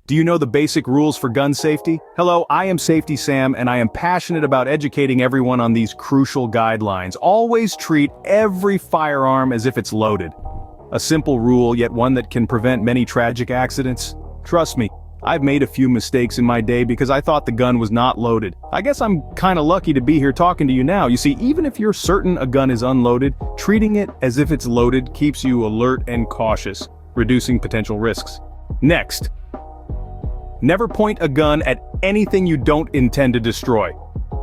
Do you know the basic rules for gun safety? Hello, I am Safety Sam, and I am passionate about educating everyone on these crucial guidelines. Always treat every firearm as if it's loaded. A simple rule, yet one that can prevent many tragic accidents. Trust me, I've made a few mistakes in my day because I thought the gun was not loaded. I guess I'm kinda lucky to be here talking to you now. You see, even if you're certain a gun is unloaded, treating it as if it's loaded keeps you alert and cautious, reducing potential risks. Next, never point a gun at anything you don't intend to destroy.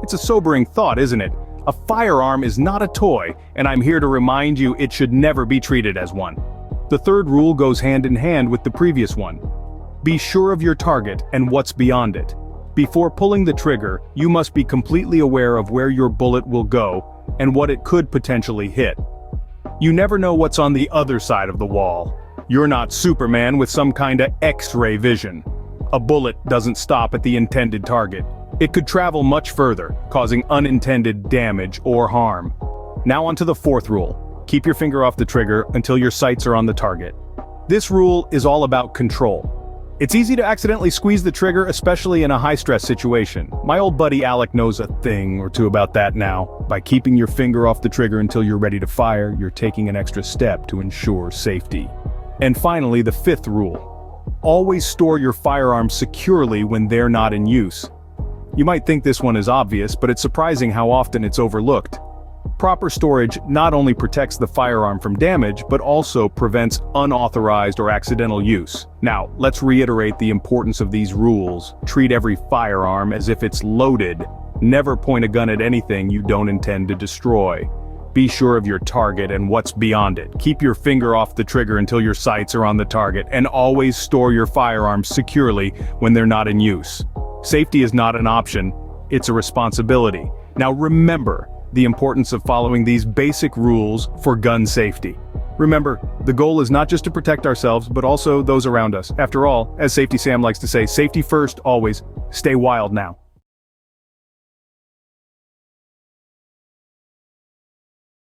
It's a sobering thought, isn't it? A firearm is not a toy, and I'm here to remind you it should never be treated as one. The third rule goes hand in hand with the previous one. Be sure of your target and what's beyond it. Before pulling the trigger, you must be completely aware of where your bullet will go and what it could potentially hit. You never know what's on the other side of the wall. You're not Superman with some kinda X-ray vision. A bullet doesn't stop at the intended target. It could travel much further, causing unintended damage or harm. Now onto the fourth rule. Keep your finger off the trigger until your sights are on the target. This rule is all about control. It's easy to accidentally squeeze the trigger, especially in a high-stress situation. My old buddy Alec knows a thing or two about that now. By keeping your finger off the trigger until you're ready to fire, you're taking an extra step to ensure safety. And finally, the fifth rule. Always store your firearms securely when they're not in use. You might think this one is obvious, but it's surprising how often it's overlooked. Proper storage not only protects the firearm from damage, but also prevents unauthorized or accidental use. Now, let's reiterate the importance of these rules. Treat every firearm as if it's loaded. Never point a gun at anything you don't intend to destroy. Be sure of your target and what's beyond it. Keep your finger off the trigger until your sights are on the target, and always store your firearms securely when they're not in use. Safety is not an option, it's a responsibility. Now remember the importance of following these basic rules for gun safety. Remember, the goal is not just to protect ourselves, but also those around us. After all, as Safety Sam likes to say, safety first, always. Stay wild now.